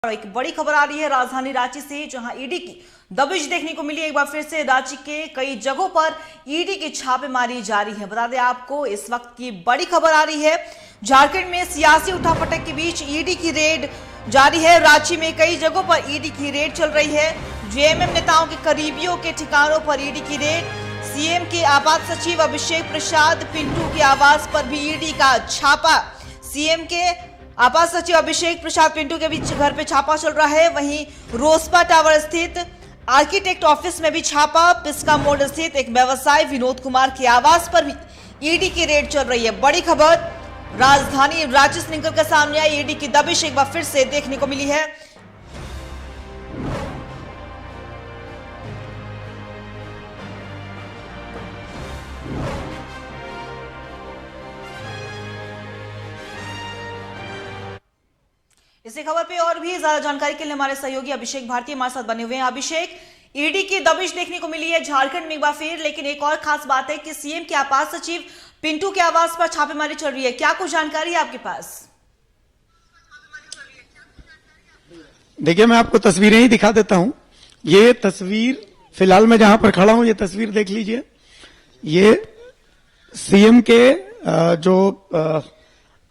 एक बड़ी खबर आ रही है राजधानी रांची से, जहां ईडी की दबिश देखने को मिली। एक बार फिर से रांची के कई जगहों पर ईडी की छापेमारी जारी है। बता दें आपको, इस वक्त की बड़ी खबर आ रही है। झारखंड में सियासी उठापटक के बीच ईडी की रेड जारी है। रांची में कई जगहों पर ईडी की रेड चल रही है। जेएमएम नेताओं के करीबियों के ठिकानों पर ईडी की रेड। सीएम के आपात सचिव अभिषेक प्रसाद पिंटू के आवास पर भी ईडी का छापा। सीएम के आपात सचिव अभिषेक प्रसाद पिंटू के बीच घर पे छापा चल रहा है। वहीं रोसपा टावर स्थित आर्किटेक्ट ऑफिस में भी छापा। पिस्का मोड़ स्थित एक व्यवसायी विनोद कुमार के आवास पर भी ईडी की रेड चल रही है। बड़ी खबर राजधानी रांची से निकल कर सामने आई। ईडी की दबिश एक बार फिर से देखने को मिली है। इसी खबर पे और भी ज्यादा जानकारी के लिए हमारे सहयोगी अभिषेक भारती हमारे साथ बने हुए हैं। अभिषेक, ईडी की दबिश देखने को मिली है झारखंड में एक बार फिर, लेकिन एक और खास बात है कि सीएम के आपात सचिव पिंटू के आवास पर छापेमारी चल रही है। क्या कुछ जानकारी है आपके पास? देखिए, मैं आपको तस्वीरें ही दिखा देता हूं। ये तस्वीर फिलहाल मैं जहां पर खड़ा हूं, ये तस्वीर देख लीजिए। ये सीएम के जो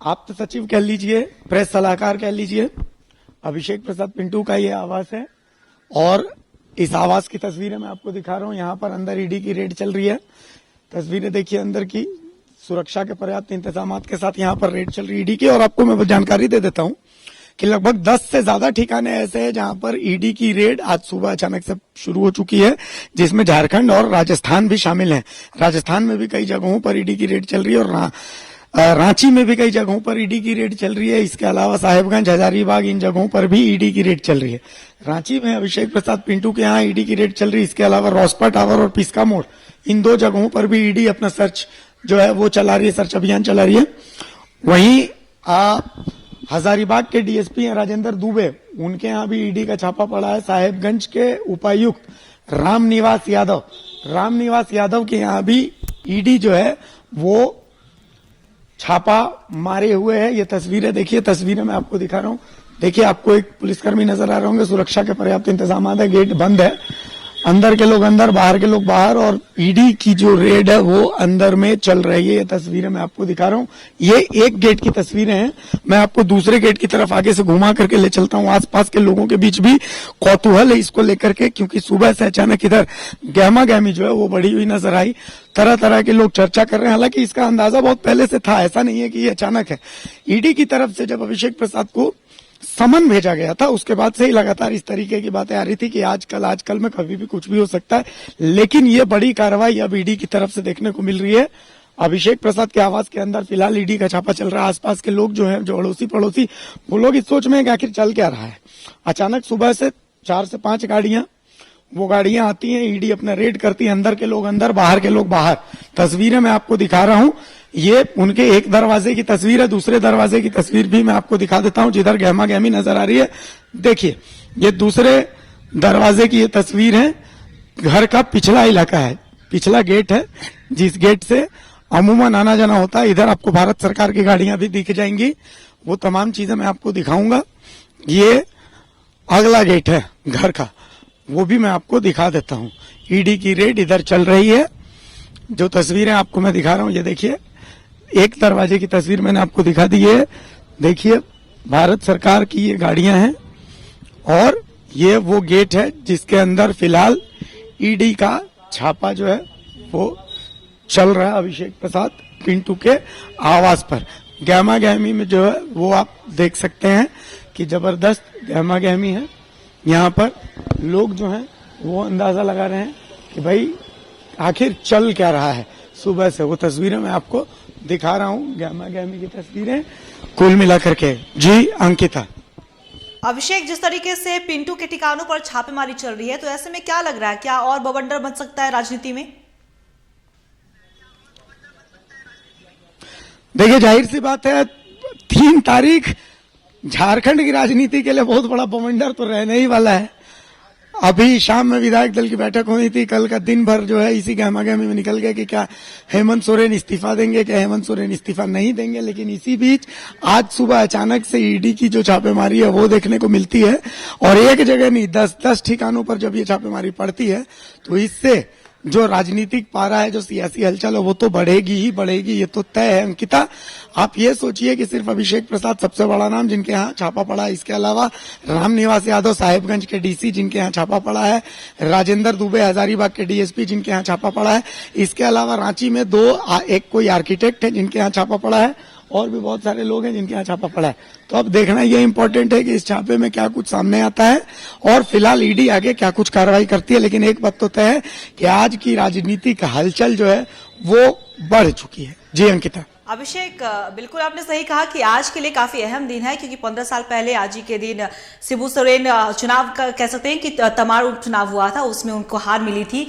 आप्त सचिव कह लीजिए, प्रेस सलाहकार कह लीजिए, अभिषेक प्रसाद पिंटू का ये आवास है। और इस आवास की तस्वीरें मैं आपको दिखा रहा हूं। यहां पर अंदर ईडी की रेड चल रही है। तस्वीरें देखिए अंदर की, सुरक्षा के पर्याप्त इंतजाम के साथ यहां पर रेड चल रही है ईडी की। और आपको मैं जानकारी दे देता हूं कि लगभग 10 से ज्यादा ठिकाने ऐसे हैं जहां पर ईडी की रेड आज सुबह अचानक से शुरू हो चुकी है, जिसमें झारखंड और राजस्थान भी शामिल है। राजस्थान में भी कई जगहों पर ईडी की रेड चल रही है और रांची में भी कई जगहों पर ईडी की रेड चल रही है। इसके अलावा साहेबगंज, हजारीबाग, इन जगहों पर भी ईडी की रेड चल रही है। रांची में अभिषेक प्रसाद पिंटू के यहाँ ईडी की रेड चल रही है। इसके अलावा रोसपा टावर और पिस्का मोड़, इन दो जगहों पर भी ईडी अपना सर्च जो है वो चला रही है, सर्च अभियान चला रही है। वहीं हजारीबाग के डीएसपी हैं राजेंद्र दुबे, उनके यहाँ भी ईडी का छापा पड़ा है। साहेबगंज के उपायुक्त रामनिवास यादव के यहाँ भी ईडी जो है वो छापा मारे हुए है। ये तस्वीरें देखिए, तस्वीरें मैं आपको दिखा रहा हूं। देखिए, आपको एक पुलिसकर्मी नजर आ रहे होंगे। सुरक्षा के पर्याप्त इंतजाम है, गेट बंद है, अंदर के लोग अंदर, बाहर के लोग बाहर, और ईडी की जो रेड है वो अंदर में चल रही है। ये तस्वीरें मैं आपको दिखा रहा हूं। ये एक गेट की तस्वीरें हैं। मैं आपको दूसरे गेट की तरफ आगे से घुमा करके ले चलता हूं। आसपास के लोगों के बीच भी कौतूहल है इसको लेकर के, क्योंकि सुबह से अचानक इधर गहमा गहमी जो है वो बढ़ी हुई नजर आई। तरह तरह के लोग चर्चा कर रहे हैं। हालांकि इसका अंदाजा बहुत पहले से था, ऐसा नहीं है कि ये अचानक है। ईडी की तरफ से जब अभिषेक प्रसाद को समन भेजा गया था, उसके बाद से ही लगातार इस तरीके की बातें आ रही थी कि आजकल में कभी भी कुछ भी हो सकता है। लेकिन ये बड़ी कार्रवाई अब ईडी की तरफ से देखने को मिल रही है। अभिषेक प्रसाद के आवास के अंदर फिलहाल ईडी का छापा चल रहा है। आसपास के लोग जो हैं, जो अड़ोसी पड़ोसी, वो लोग इस सोच में है कि आखिर चल क्या रहा है। अचानक सुबह से 4 से 5 गाड़ियां आती हैं, ईडी अपना रेड करती है। अंदर के लोग अंदर, बाहर के लोग बाहर। तस्वीरें मैं आपको दिखा रहा हूं। ये उनके एक दरवाजे की तस्वीर है। दूसरे दरवाजे की तस्वीर भी मैं आपको दिखा देता हूं, जिधर गहमा गहमी नजर आ रही है। देखिए, ये दूसरे दरवाजे की ये तस्वीर है। घर का पिछला इलाका है, पिछला गेट है, जिस गेट से अमूमन आना जाना होता है। इधर आपको भारत सरकार की गाड़ियां भी दिख जाएंगी। वो तमाम चीजें मैं आपको दिखाऊंगा। ये अगला गेट है घर का, वो भी मैं आपको दिखा देता हूं। ईडी की रेड इधर चल रही है। जो तस्वीरें आपको मैं दिखा रहा हूं, ये देखिए, एक दरवाजे की तस्वीर मैंने आपको दिखा दी है। देखिए, भारत सरकार की ये गाड़ियां हैं और ये वो गेट है जिसके अंदर फिलहाल ईडी का छापा जो है वो चल रहा है अभिषेक प्रसाद पिंटू के आवास पर। गहमा गहमी में जो है वो आप देख सकते हैं कि जबरदस्त गहमा गहमी है। यहाँ पर लोग जो हैं वो अंदाजा लगा रहे हैं कि भाई आखिर चल क्या रहा है सुबह से। वो तस्वीरें मैं आपको दिखा रहा हूं, गहमा गहमी की तस्वीरें कुल मिलाकर के। जी अंकिता। अभिषेक, जिस तरीके से पिंटू के ठिकानों पर छापेमारी चल रही है, तो ऐसे में क्या लग रहा है, क्या और बवंडर बन सकता है राजनीति में? देखिए, जाहिर सी बात है, 3 तारीख झारखंड की राजनीति के लिए बहुत बड़ा बवंडर तो रहने ही वाला है। अभी शाम में विधायक दल की बैठक हुई थी, कल का दिन भर जो है इसी गहमागहमी में निकल गया कि क्या हेमंत सोरेन इस्तीफा देंगे, क्या हेमंत सोरेन इस्तीफा नहीं देंगे। लेकिन इसी बीच आज सुबह अचानक से ईडी की जो छापेमारी है वो देखने को मिलती है, और एक जगह नहीं 10-10 ठिकानों पर जब ये छापेमारी पड़ती है तो इससे जो राजनीतिक पारा है, जो सियासी हलचल है, वो तो बढ़ेगी ही बढ़ेगी, ये तो तय है। अंकिता, आप ये सोचिए कि सिर्फ अभिषेक प्रसाद सबसे बड़ा नाम जिनके यहाँ छापा पड़ा है, इसके अलावा रामनिवास यादव साहेबगंज के डीसी जिनके यहाँ छापा पड़ा है, राजेंद्र दुबे हजारीबाग के डीएसपी जिनके यहाँ छापा पड़ा है, इसके अलावा रांची में एक कोई आर्किटेक्ट है जिनके यहाँ छापा पड़ा है, और भी बहुत सारे लोग हैं जिनके यहाँ छापा पड़ा है। तो अब देखना ये इंपॉर्टेंट है कि इस छापे में क्या कुछ सामने आता है और फिलहाल ईडी आगे क्या कुछ कार्रवाई करती है। लेकिन एक बात तो तय है कि आज की राजनीतिक हलचल जो है वो बढ़ चुकी है। जी अंकिता। अभिषेक, बिल्कुल आपने सही कहा कि आज के लिए काफी अहम दिन है, क्योंकि 15 साल पहले आज ही के दिन शिबू सोरेन चुनाव का कह सकते हैं कि तमाम उपचुनाव हुआ था, उसमें उनको हार मिली थी।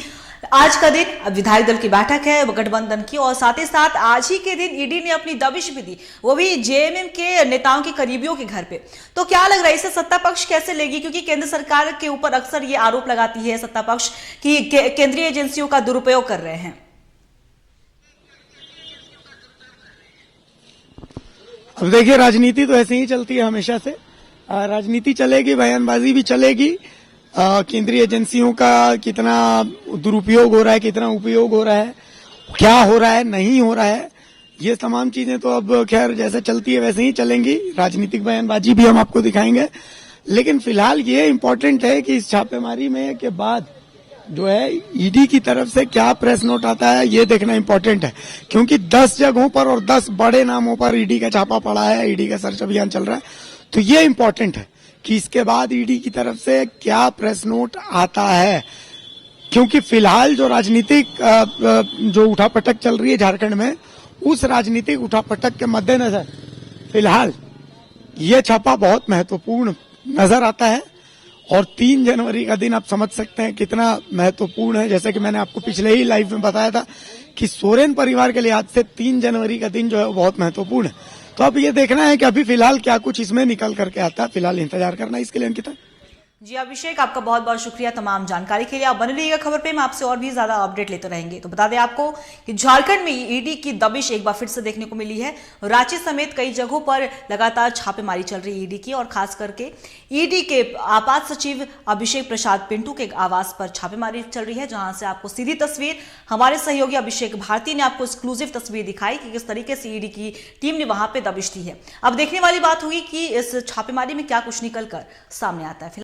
आज का दिन विधायक दल की बैठक है गठबंधन की, और साथ ही साथ आज ही के दिन ईडी ने अपनी दबिश भी दी, वो भी जेएमएम के नेताओं के करीबियों के घर पे। तो क्या लग रहा है इसे सत्ता पक्ष कैसे लेगी, क्योंकि केंद्र सरकार के ऊपर अक्सर ये आरोप लगाती है सत्ता पक्ष कि केंद्रीय एजेंसियों का दुरुपयोग कर रहे हैं। अब देखिए, राजनीति तो ऐसे ही चलती है हमेशा से, राजनीति चलेगी, बयानबाजी भी चलेगी। केंद्रीय एजेंसियों का कितना दुरुपयोग हो रहा है, कितना उपयोग हो रहा है, क्या हो रहा है, नहीं हो रहा है, ये तमाम चीजें तो अब खैर जैसे चलती है वैसे ही चलेंगी। राजनीतिक बयानबाजी भी हम आपको दिखाएंगे। लेकिन फिलहाल ये इंपॉर्टेंट है कि इस छापेमारी में के बाद जो है ईडी की तरफ से क्या प्रेस नोट आता है ये देखना इंपॉर्टेंट है, क्योंकि 10 जगहों पर और 10 बड़े नामों पर ईडी का छापा पड़ा है, ईडी का सर्च अभियान चल रहा है। तो ये इंपॉर्टेंट है कि इसके बाद ईडी की तरफ से क्या प्रेस नोट आता है, क्योंकि फिलहाल जो राजनीतिक जो उठापटक चल रही है झारखंड में, उस राजनीतिक उठापटक के मद्देनजर फिलहाल ये छापा बहुत महत्वपूर्ण नजर आता है। और 3 जनवरी का दिन आप समझ सकते हैं कितना महत्वपूर्ण है। जैसे कि मैंने आपको पिछले ही लाइव में बताया था कि सोरेन परिवार के लिहाज से 3 जनवरी का दिन जो है वो बहुत महत्वपूर्ण है। तो अब ये देखना है कि अभी फिलहाल क्या कुछ इसमें निकल करके आता है, फिलहाल इंतजार करना है इसके लिए। अंकिता जी, अभिषेक आपका बहुत बहुत शुक्रिया तमाम जानकारी के लिए। आप बने रहिएगा खबर पे, मैं आपसे और भी ज्यादा अपडेट लेते रहेंगे। तो बता दें आपको कि झारखंड में ईडी की दबिश एक बार फिर से देखने को मिली है। रांची समेत कई जगहों पर लगातार छापेमारी चल रही है ईडी की, और खास करके ईडी के आपात सचिव अभिषेक प्रसाद पिंटू के आवास पर छापेमारी चल रही है, जहां से आपको सीधी तस्वीर हमारे सहयोगी अभिषेक भारती ने आपको एक्सक्लूसिव तस्वीर दिखाई कि किस तरीके से ईडी की टीम ने वहां पे दबिश दी है। अब देखने वाली बात होगी कि इस छापेमारी में क्या कुछ निकल कर सामने आता है।